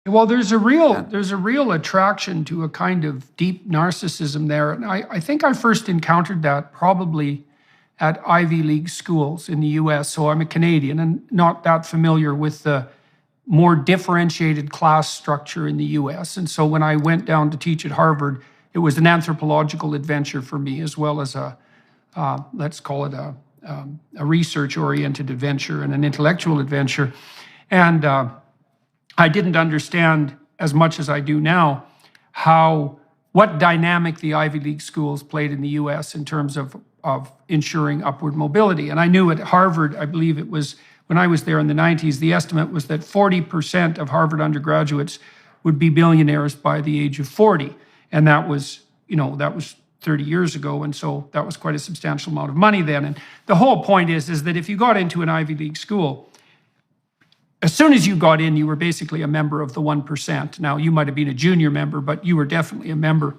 Well, there's a real attraction to a kind of deep narcissism there. And I think I first encountered that probably at Ivy League schools in the US. So I'm a Canadian and not that familiar with the more differentiated class structure in the US. And so when I went down to teach at Harvard, it was an anthropological adventure for me, as well as let's call it a research-oriented adventure and an intellectual adventure. And I didn't understand as much as I do now what dynamic the Ivy League schools played in the US in terms of ensuring upward mobility. And I knew at Harvard, I believe it was when I was there in the 90s, the estimate was that 40% of Harvard undergraduates would be billionaires by the age of 40. And that was 30 years ago. And so that was quite a substantial amount of money then. And the whole point is that if you got into an Ivy League school, as soon as you got in, you were basically a member of the 1%. Now, you might have been a junior member, but you were definitely a member.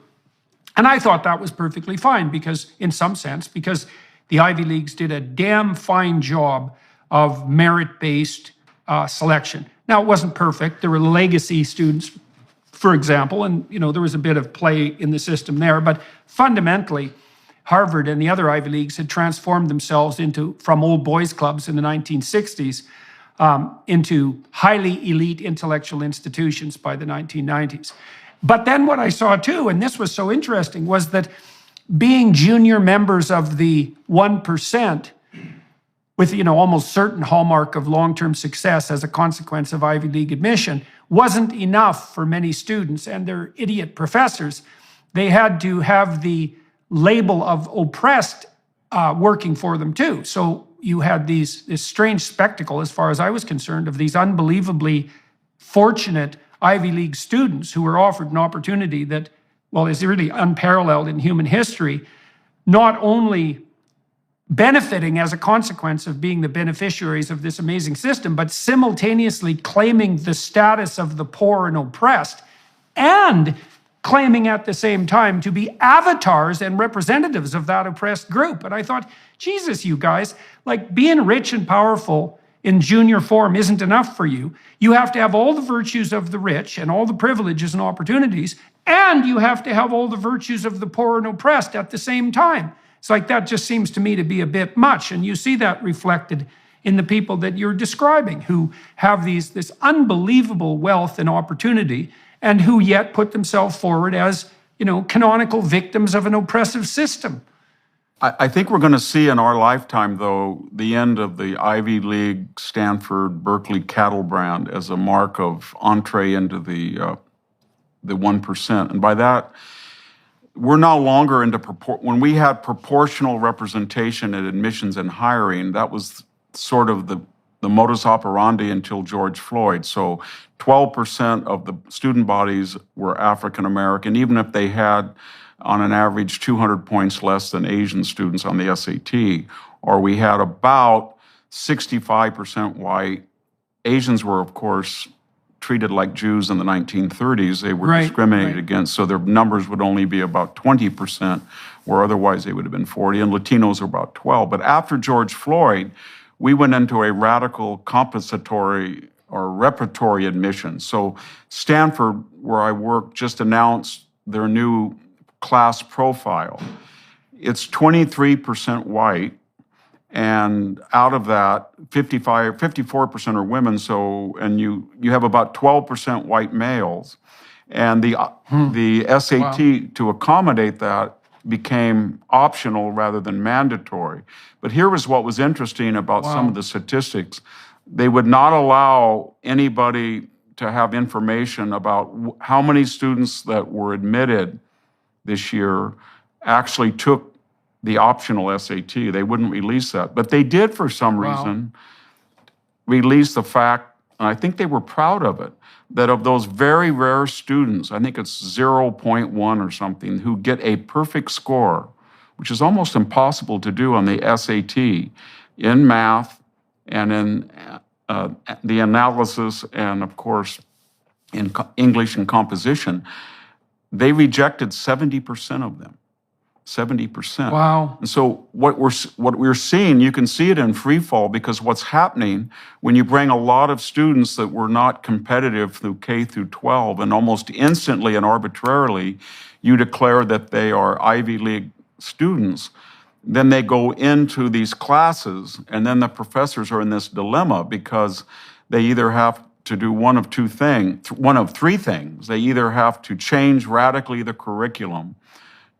And I thought that was perfectly fine because the Ivy Leagues did a damn fine job of merit-based selection. Now, it wasn't perfect. There were legacy students, for example, and there was a bit of play in the system there. But fundamentally, Harvard and the other Ivy Leagues had transformed themselves from old boys clubs in the 1960s into highly elite intellectual institutions by the 1990s. But then what I saw too, and this was so interesting, was that being junior members of the 1%, with almost certain hallmark of long-term success as a consequence of Ivy League admission, wasn't enough for many students and their idiot professors. They had to have the label of oppressed working for them too. So you had this strange spectacle, as far as I was concerned, of these unbelievably fortunate Ivy League students who were offered an opportunity that, well, is really unparalleled in human history, not only benefiting as a consequence of being the beneficiaries of this amazing system, but simultaneously claiming the status of the poor and oppressed, and claiming at the same time to be avatars and representatives of that oppressed group. And I thought, Jesus, you guys, like being rich and powerful in junior form isn't enough for you. You have to have all the virtues of the rich and all the privileges and opportunities, and you have to have all the virtues of the poor and oppressed at the same time. It's like that just seems to me to be a bit much. And you see that reflected in the people that you're describing, who have this unbelievable wealth and opportunity, and who yet put themselves forward as, canonical victims of an oppressive system. I think we're going to see in our lifetime, though, the end of the Ivy League, Stanford, Berkeley cattle brand as a mark of entree into the 1%. And by that, we're no longer into when we had proportional representation at admissions and hiring, that was sort of the modus operandi until George Floyd. So 12% of the student bodies were African American, even if they had, on an average, 200 points less than Asian students on the SAT, or we had about 65% white. Asians were, of course, treated like Jews in the 1930s. They were discriminated against, so their numbers would only be about 20%, where otherwise they would have been 40, and Latinos are about 12. But after George Floyd, we went into a radical compensatory or repertory admission. So Stanford, where I work, just announced their new class profile. It's 23% white, and out of that, 54% are women. So, and you have about 12% white males, and the SAT to accommodate that became optional rather than mandatory. But here was what was interesting about some of the statistics. They would not allow anybody to have information about how many students that were admitted this year actually took the optional SAT. They wouldn't release that. But they did, for some reason, release the fact, and I think they were proud of it, that of those very rare students, I think it's 0.1 or something, who get a perfect score, which is almost impossible to do on the SAT, in math and in the analysis and, of course, in English and composition, they rejected 70% of them. 70%. Wow. And so what we're seeing, you can see it in free fall, because what's happening when you bring a lot of students that were not competitive through K through 12, and almost instantly and arbitrarily you declare that they are Ivy League students, then they go into these classes, and then the professors are in this dilemma, because they either have to do one of three things. They either have to change radically the curriculum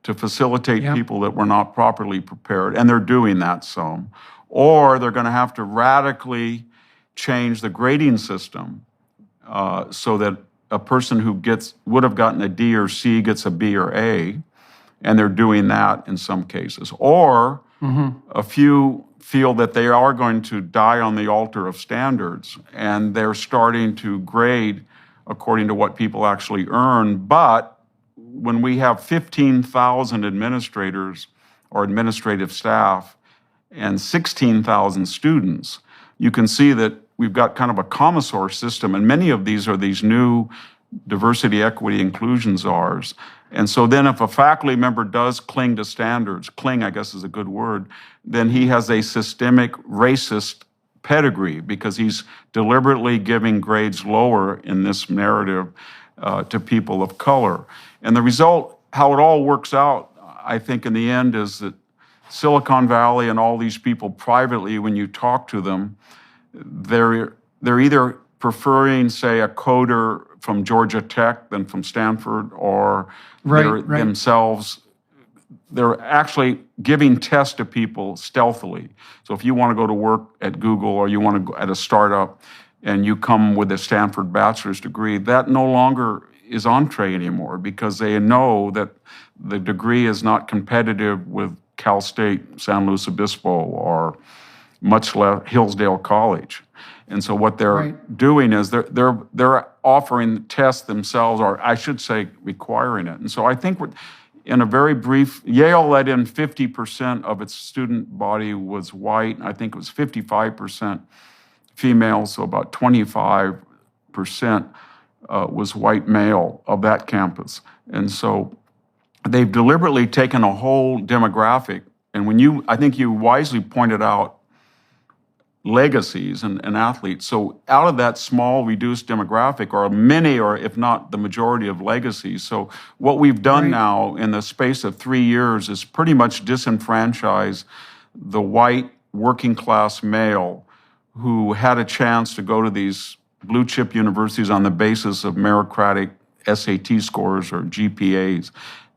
to facilitate Yeah. people that were not properly prepared, and they're doing that some, or they're going to have to radically change the grading system so that a person who would have gotten a D or C gets a B or A, and they're doing that in some cases. Or a few feel that they are going to die on the altar of standards, and they're starting to grade according to what people actually earn. But when we have 15,000 administrators or administrative staff and 16,000 students, you can see that we've got kind of a commissar system, and many of these are these new diversity, equity, inclusion czars. And so then if a faculty member does cling to standards, cling, I guess is a good word, then he has a systemic racist pedigree, because he's deliberately giving grades lower in this narrative to people of color. And the result, how it all works out, I think in the end, is that Silicon Valley and all these people privately, when you talk to them, they're either preferring, say, a coder from Georgia Tech than from Stanford, or themselves, they're actually giving tests to people stealthily. So if you want to go to work at Google, or you want to go at a startup, and you come with a Stanford bachelor's degree, that no longer is entree anymore, because they know that the degree is not competitive with Cal State, San Luis Obispo, or much less Hillsdale College. And so what they're doing is they're offering tests themselves, or I should say requiring it. And so I think in a very brief, Yale let in 50% of its student body was white. I think it was 55% female, so about 25% was white male of that campus. And so they've deliberately taken a whole demographic, and I think you wisely pointed out legacies and athletes. So out of that small reduced demographic are many, or if not the majority, of legacies. So what we've done now in the space of 3 years is pretty much disenfranchise the white working class male who had a chance to go to these blue chip universities on the basis of meritocratic SAT scores or GPAs.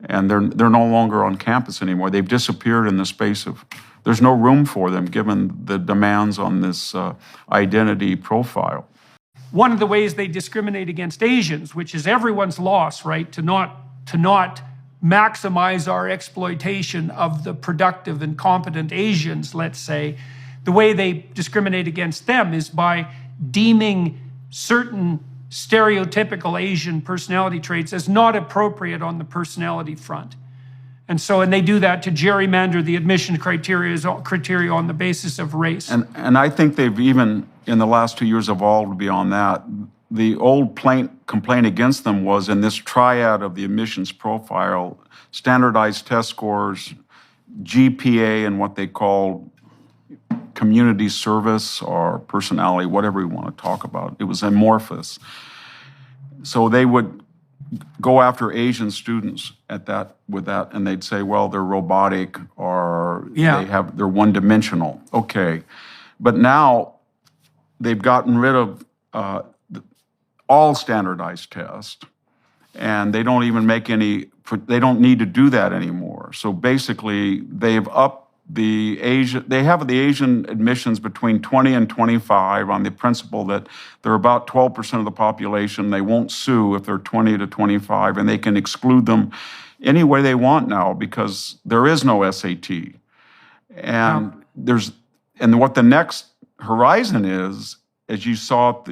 And they're no longer on campus anymore. They've disappeared in the space of, there's no room for them given the demands on this identity profile. One of the ways they discriminate against Asians, which is everyone's loss, right? To not maximize our exploitation of the productive and competent Asians, let's say, the way they discriminate against them is by deeming certain stereotypical Asian personality traits as not appropriate on the personality front. And they do that to gerrymander the admission criteria on the basis of race. And I think they've even, in the last 2 years, evolved beyond that. The old complaint against them was in this triad of the admissions profile, standardized test scores, GPA, and what they call community service or personality, whatever we want to talk about. It was amorphous. So they would go after Asian students with that, and they'd say, well, they're robotic, or they're one-dimensional. Okay. But now they've gotten rid of all standardized tests, and they don't even they don't need to do that anymore. So basically, they've upped they have the Asian admissions between 20 and 25 on the principle that they're about 12% of the population. They won't sue if they're 20 to 25, and they can exclude them any way they want now because there is no SAT. And what the next horizon is, as you saw at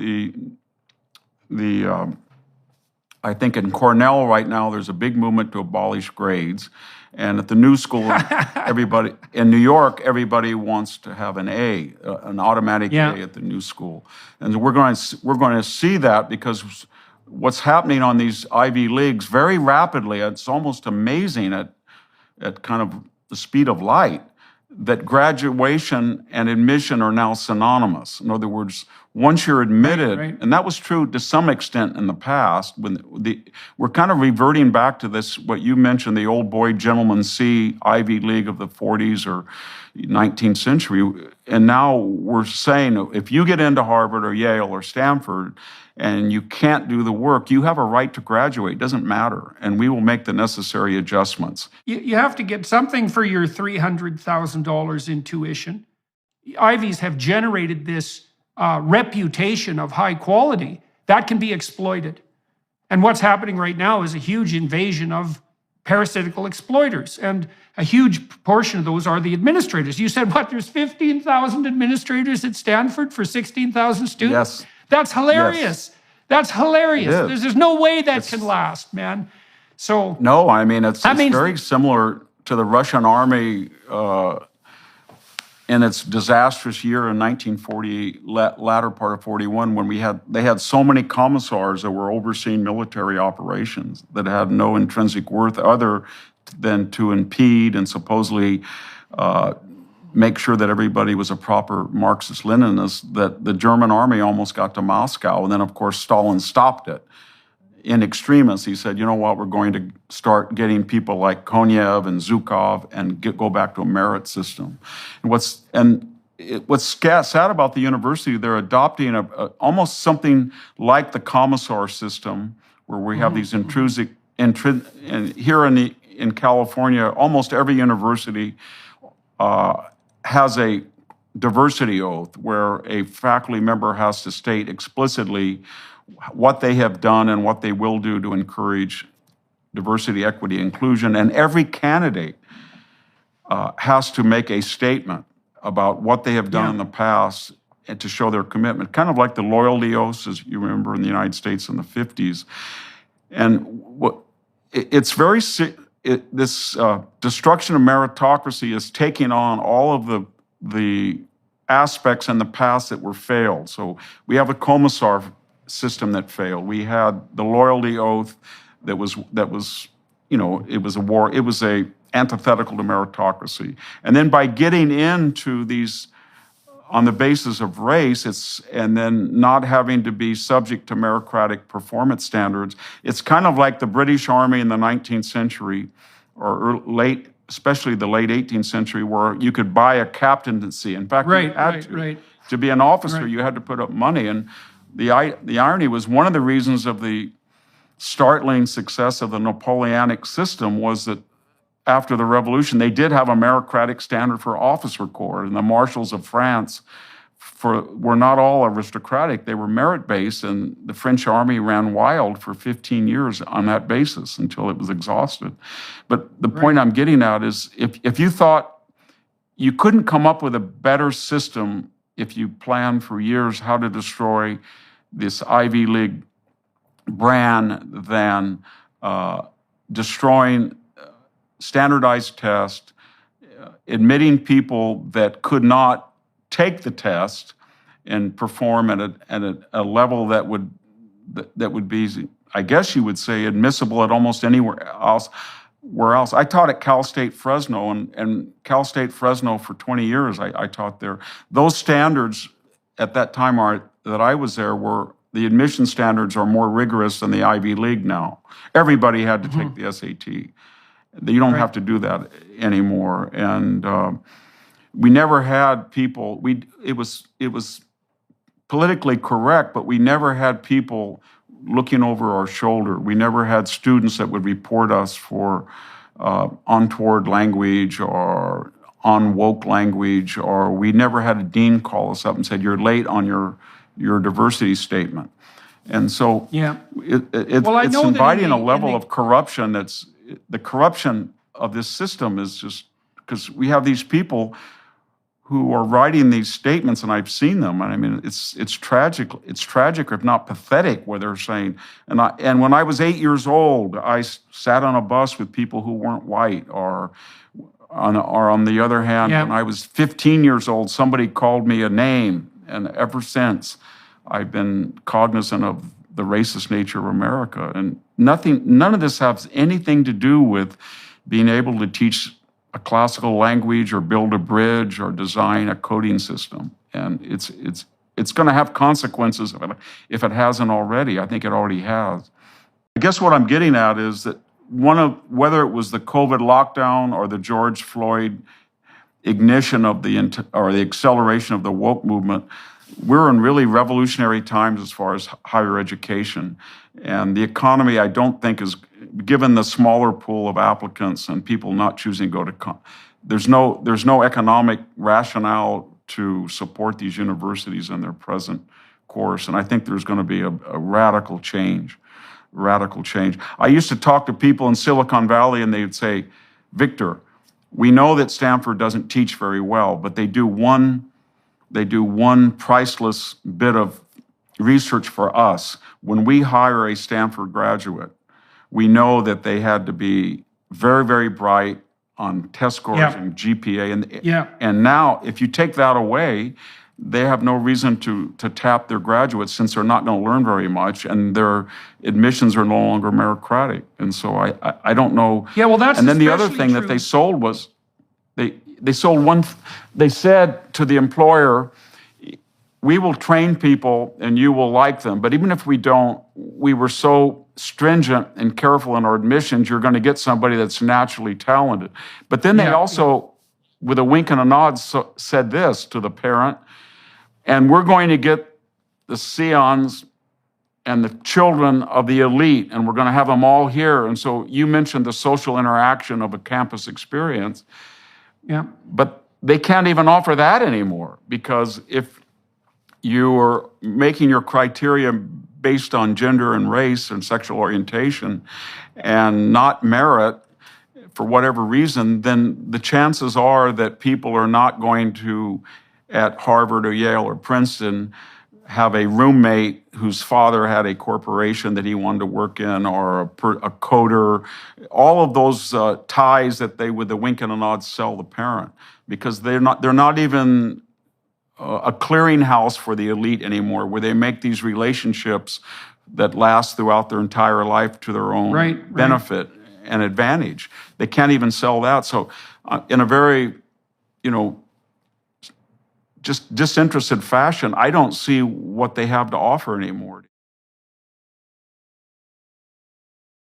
I think in Cornell right now, there's a big movement to abolish grades. And at the new school, in New York, everybody wants to have an A, an automatic A at the new school. And we're going to see that because what's happening on these Ivy Leagues very rapidly, it's almost amazing. at kind of the speed of light, that graduation and admission are now synonymous. In other words, once you're admitted, Right. and that was true to some extent in the past, we're kind of reverting back to this, what you mentioned, the old boy gentleman C Ivy League of the 40s or 19th century. And now we're saying if you get into Harvard or Yale or Stanford and you can't do the work, you have a right to graduate. It doesn't matter. And we will make the necessary adjustments. You have to get something for your $300,000 in tuition. Ivies have generated this reputation of high quality that can be exploited. And what's happening right now is a huge invasion of parasitical exploiters. And a huge portion of those are the administrators. You said, what, there's 15,000 administrators at Stanford for 16,000 students? Yes. That's hilarious. Yes. That's hilarious. It is. There's no way that can last, man. So no, I mean, it's means very similar to the Russian army in its disastrous year in 1940, latter part of 41, when they had so many commissars that were overseeing military operations that had no intrinsic worth other than to impede and supposedly make sure that everybody was a proper Marxist-Leninist, that the German army almost got to Moscow. And then, of course, Stalin stopped it. In extremis, he said, you know what, we're going to start getting people like Konev and Zhukov and go back to a merit system. And what's sad about the university, they're adopting almost something like the commissar system, where we have these and here in California, almost every university has a diversity oath where a faculty member has to state explicitly what they have done and what they will do to encourage diversity, equity, inclusion. And every candidate has to make a statement about what they have done in the past and to show their commitment, kind of like the loyalty oaths, as you remember in the United States in the 50s. And it's very, this destruction of meritocracy is taking on all of the aspects in the past that were failed. So we have a commissar system that failed. We had the loyalty oath that was it was a war. It was a antithetical to meritocracy. And then by getting into these on the basis of race, and then not having to be subject to meritocratic performance standards, it's kind of like the British Army in the 19th century, or especially the late 18th century, where you could buy a captaincy. In fact, you had to be an officer, you had to put up money. And the irony was, one of the reasons of the startling success of the Napoleonic system was that after the revolution, they did have a meritocratic standard for officer corps, and the marshals of France were not all aristocratic. They were merit-based, and the French army ran wild for 15 years on that basis until it was exhausted. But the point I'm getting at is, if you thought you couldn't come up with a better system if you planned for years how to destroy this Ivy League brand than destroying standardized tests, admitting people that could not take the test and perform at a level that would be, I guess you would say, admissible at almost anywhere else. I taught at Cal State Fresno, and Cal State Fresno for 20 years I taught there. Those standards at that time that I was there the admission standards are more rigorous than the Ivy League now. Everybody had to take the SAT. You don't have to do that anymore. And we never had people, it was politically correct, but we never had people looking over our shoulder. We never had students that would report us for untoward language or unwoke language, or we never had a dean call us up and said, you're late on your diversity statement. And so it's inviting a level of corruption the corruption of this system is just because we have these people who are writing these statements, and I've seen them. And I mean, it's tragic. It's tragic, if not pathetic, where they're saying. And when I was 8 years old, I sat on a bus with people who weren't white, or on the other hand, when I was 15 years old, somebody called me a name, and ever since, I've been cognizant of the racist nature of America. And none of this has anything to do with being able to teach a classical language or build a bridge or design a coding system. And it's going to have consequences if it hasn't already. I think it already has. I guess what I'm getting at is that whether it was the COVID lockdown or the George Floyd ignition of the acceleration of the woke movement, we're in really revolutionary times as far as higher education. And the economy, I don't think, is, given the smaller pool of applicants and people not choosing to go to, there's no economic rationale to support these universities in their present course. And I think there's going to be a radical change. I used to talk to people in Silicon Valley and they would say, Victor, we know that Stanford doesn't teach very well, but they do one priceless bit of research for us. When we hire a Stanford graduate, we know that they had to be very, very bright on test scores and GPA. And now, if you take that away, they have no reason to tap their graduates since they're not going to learn very much, and their admissions are no longer meritocratic. And so I don't know. Yeah, well, that's and then the other especially thing true. that they sold was they said to the employer, we will train people and you will like them, but even if we don't, we were so stringent and careful in our admissions, you're going to get somebody that's naturally talented. But then they also, with a wink and a nod, said this to the parent, and we're going to get the scions and the children of the elite, and we're going to have them all here. And so you mentioned the social interaction of a campus experience. Yeah. But they can't even offer that anymore, because if you are making your criteria based on gender and race and sexual orientation and not merit for whatever reason, then the chances are that people are not going to, at Harvard or Yale or Princeton, have a roommate whose father had a corporation that he wanted to work in, or a coder, all of those ties that they, with a wink and a nod, sell the parent, because they're not even a clearinghouse for the elite anymore, where they make these relationships that last throughout their entire life to their own benefit and advantage. They can't even sell that. So in a very, just disinterested fashion, I don't see what they have to offer anymore.